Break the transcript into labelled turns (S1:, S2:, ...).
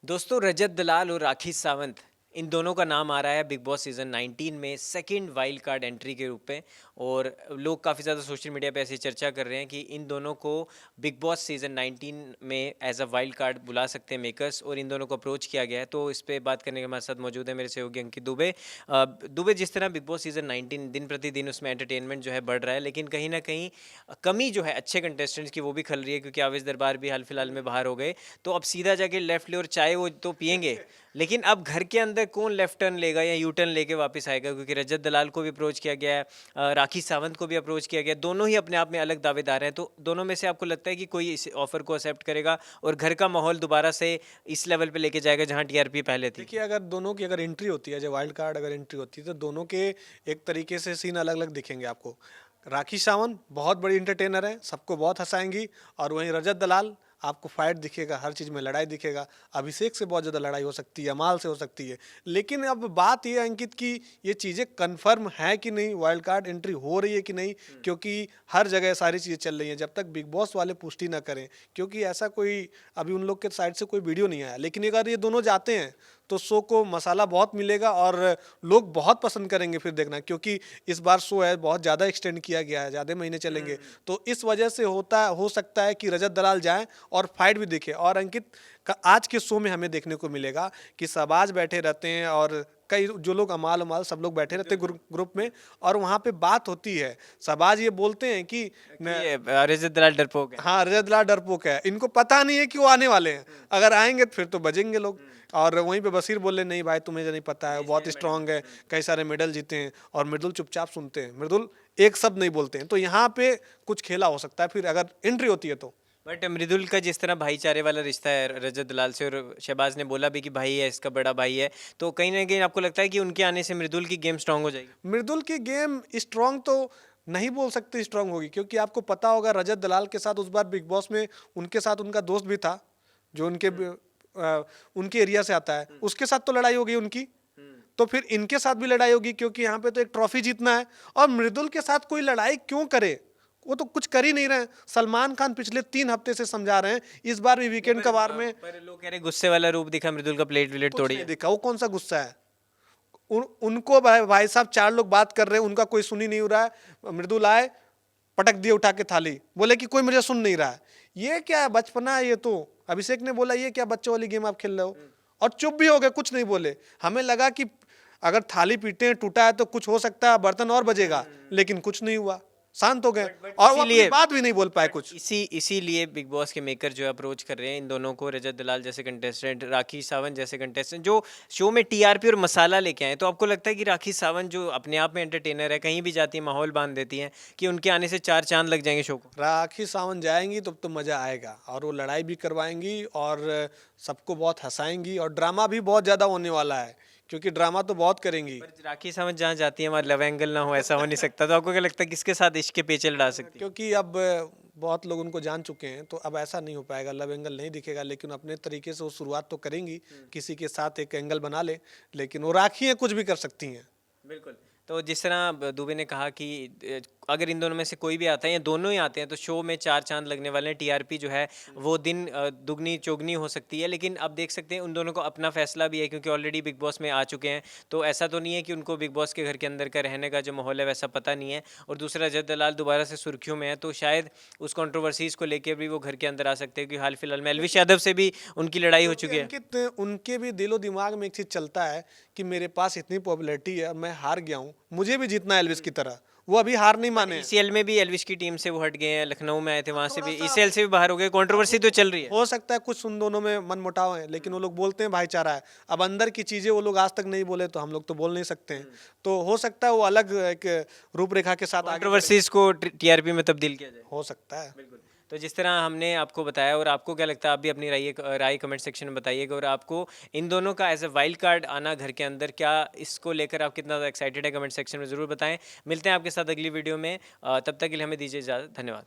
S1: दोस्तों रजत दलाल और राखी सावंत इन दोनों का नाम आ रहा है बिग बॉस सीज़न 19 में सेकंड वाइल्ड कार्ड एंट्री के रूप में। और लोग काफ़ी ज़्यादा सोशल मीडिया पे ऐसी चर्चा कर रहे हैं कि इन दोनों को बिग बॉस सीज़न 19 में एज अ वाइल्ड कार्ड बुला सकते हैं मेकर्स, और इन दोनों को अप्रोच किया गया है। तो इस पे बात करने के हमारे साथ मौजूद है मेरे सहयोगी अंकित दुबे। दुबे, जिस तरह बिग बॉस सीज़न 19 दिन प्रतिदिन उसमें एंटरटेनमेंट जो है बढ़ रहा है, लेकिन कहीं ना कहीं कमी जो है अच्छे कंटेस्टेंट्स की वो भी खल रही है, क्योंकि आवेश दरबार भी हाल फिलहाल में बाहर हो गए। तो अब सीधा जाके लेफ्ट ले और चाय वो तो पियेंगे, लेकिन अब घर के अंदर कौन लेफ्ट टर्न लेगा या यू टर्न लेके वापस आएगा, क्योंकि रजत दलाल को भी अप्रोच किया गया है, राखी सावंत को भी अप्रोच किया गया। दोनों ही अपने आप में अलग दावेदार हैं। तो दोनों में से आपको लगता है कि कोई इस ऑफर को एक्सेप्ट करेगा और घर का माहौल दोबारा से इस लेवल पे लेके जाएगा जहां टीआरपी पहले थी?
S2: देखिए, अगर दोनों की अगर एंट्री होती है, जो वाइल्ड कार्ड अगर एंट्री होती है, तो दोनों के एक तरीके से सीन अलग अलग दिखेंगे आपको। राखी सावंत बहुत बड़ी इंटरटेनर है, सबको बहुत हंसाएंगी। और वहीं रजत दलाल, आपको फाइट दिखेगा, हर चीज़ में लड़ाई दिखेगा। अभिषेक से बहुत ज़्यादा लड़ाई हो सकती है, अमाल से हो सकती है। लेकिन अब बात ये है अंकित की, ये चीज़ें कन्फर्म है कि नहीं, वाइल्ड कार्ड एंट्री हो रही है कि नहीं, क्योंकि हर जगह सारी चीज़ें चल रही हैं जब तक बिग बॉस वाले पुष्टि ना करें। क्योंकि ऐसा कोई अभी उन लोग के साइड से कोई वीडियो नहीं आया, लेकिन अगर ये दोनों जाते हैं तो शो को मसाला बहुत मिलेगा और लोग बहुत पसंद करेंगे फिर देखना। क्योंकि इस बार शो है बहुत ज़्यादा एक्सटेंड किया गया है, ज़्यादा महीने चलेंगे। तो इस वजह से हो सकता है कि रजत दलाल जाए और फाइट भी दिखे। और अंकित का आज के शो में हमें देखने को मिलेगा कि शहबाज बैठे रहते हैं और कई जो लोग अमाल उमाल सब लोग बैठे रहते हैं ग्रुप में। और वहाँ पे बात होती है, शहबाज ये बोलते हैं कि
S1: ये रजत दलाल डरपोक है।
S2: हाँ, रजत दलाल डरपोक है, इनको पता नहीं है कि वो आने वाले हैं। अगर आएंगे तो फिर तो बजेंगे लोग। और वहीं पे बशीर बोले, नहीं भाई तुम्हें जो नहीं पता है, वो बहुत स्ट्रांग है, कई सारे मेडल जीते हैं। और मृदुल चुपचाप सुनते हैं, मृदुल एक शब्द नहीं बोलते हैं। तो यहाँ पे कुछ खेला हो सकता है फिर अगर एंट्री होती है तो।
S1: बट मृदुल का जिस तरह भाईचारे वाला रिश्ता है रजत दलाल से, और शहबाज ने बोला भी कि भाई है, इसका बड़ा भाई है, तो कहीं ना कहीं आपको लगता है कि उनके आने से मृदुल की गेम स्ट्रांग हो जाएगी?
S2: मृदुल की गेम स्ट्रांग तो नहीं बोल सकते स्ट्रांग होगी, क्योंकि आपको पता होगा रजत दलाल के साथ उस बार बिग बॉस में उनके साथ उनका दोस्त भी था, जो उनके एरिया से आता है, उसके साथ तो लड़ाई हो गई उनकी। तो फिर इनके साथ भी लड़ाई होगी, क्योंकि यहाँ पे तो एक ट्रॉफी जीतना है। और मृदुल के साथ कोई लड़ाई क्यों करे, वो तो कुछ कर ही नहीं रहे हैं। सलमान खान पिछले 3 हफ्ते से समझा रहे हैं, इस बार भी वीकेंड का बार में
S1: पर लोग कह रहे हैं गुस्से वाला रूप दिखा मृदुल का, प्लेट विलेट
S2: कुछ
S1: तोड़ी
S2: नहीं
S1: है।
S2: दिखा। वो कौन सा गुस्सा है? उनको भाई साहब 4 लोग बात कर रहे हैं, उनका कोई सुन ही नहीं हो रहा है। मृदुल आए, पटक दिए उठा के थाली, बोले कि कोई मुझे सुन नहीं रहा है। ये क्या है, बचपना है ये तो। अभिषेक ने बोला ये क्या बच्चों वाली गेम आप खेल रहे हो, और चुप भी हो गए, कुछ नहीं बोले। हमें लगा कि अगर थाली पीटे हैं, टूटा है तो कुछ हो सकता है, बर्तन और बजेगा, लेकिन कुछ नहीं हुआ, शांत हो गए।
S1: बट
S2: और वो अपनी
S1: इसीलिए
S2: बात भी नहीं बोल पाए कुछ।
S1: इसीलिए बिग बॉस के मेकर जो है अप्रोच कर रहे हैं इन दोनों को, रजत दलाल जैसे कंटेस्टेंट, राखी सावंत जैसे कंटेस्टेंट, जो शो में टीआरपी और मसाला लेके आए। तो आपको लगता है कि राखी सावंत जो अपने आप में एंटरटेनर है, कहीं भी जाती है माहौल बांध देती है, कि उनके आने से चार चांद लग जाएंगे शो को?
S2: राखी सावंत जाएंगी तो मजा आएगा, और वो लड़ाई भी करवाएंगी और सबको बहुत हंसाएंगी। और ड्रामा भी बहुत ज्यादा होने वाला है, क्योंकि ड्रामा तो बहुत करेंगी।
S1: पर राखी सावंत जहाँ जाती है वहाँ लव एंगल ना हो, ऐसा हो नहीं सकता। तो आपको क्या लगता है किसके साथ इश्क के पेचल डाल सकती है?
S2: क्योंकि अब बहुत लोग उनको जान चुके हैं, तो अब ऐसा नहीं हो पाएगा, लव एंगल नहीं दिखेगा। लेकिन अपने तरीके से वो शुरुआत तो करेंगी, किसी के साथ एक एंगल बना ले। लेकिन वो राखी है, कुछ भी कर सकती हैं।
S1: बिल्कुल। तो जिस तरह दुबे ने कहा कि अगर इन दोनों में से कोई भी आता है या दोनों ही आते हैं तो शो में चार चांद लगने वाले हैं, टीआरपी जो है वो दिन दुगनी चौगनी हो सकती है। लेकिन अब देख सकते हैं उन दोनों को अपना फैसला भी है, क्योंकि ऑलरेडी बिग बॉस में आ चुके हैं। तो ऐसा तो नहीं है कि उनको बिग बॉस के घर के अंदर का रहने का जो माहौल है वैसा पता नहीं है। और दूसरा, रजत दलाल दोबारा से सुर्खियों में है, तो शायद उस कंट्रोवर्सीज को लेकर भी वो घर के अंदर आ सकते हैं, क्योंकि हाल फिलहाल में एलविश यादव से भी उनकी लड़ाई हो चुकी है।
S2: अंकित, उनके भी दिलो दिमाग में एक चीज चलता है कि मेरे पास इतनी पॉपुलैरिटी है, मैं हार गया हूँ, मुझे भी जीतना है एल्विस की तरह। वो अभी हार नहीं माने हैं।
S1: ईसीएल में भी एलविश की टीम से वो हट गए हैं, लखनऊ में आए थे वहां से भी
S2: थोड़ा सा
S1: ईसीएल से भी बाहर हो गए, कंट्रोवर्सी तो चल रही है।
S2: हो सकता है कुछ उन दोनों में मन मुटाव है, लेकिन वो लोग बोलते हैं भाईचारा है। अब अंदर की चीजें वो लोग आज तक नहीं बोले, तो हम लोग तो बोल नहीं सकते हैं। तो हो सकता है वो अलग एक रूपरेखा के साथ आगे बढ़े।
S1: कंट्रोवर्सीज को टीआरपी में तब्दील किया जाए।
S2: हो सकता है।
S1: बिल्कुल। तो जिस तरह हमने आपको बताया, और आपको क्या लगता है, आप भी अपनी राय कमेंट सेक्शन में बताइएगा। और आपको इन दोनों का एज ए वाइल्ड कार्ड आना घर के अंदर, क्या इसको लेकर आप कितना ज़्यादा एक्साइटेड है, कमेंट सेक्शन में ज़रूर बताएं। मिलते हैं आपके साथ अगली वीडियो में, तब तक के लिए हमें दीजिए इजाज़त। धन्यवाद।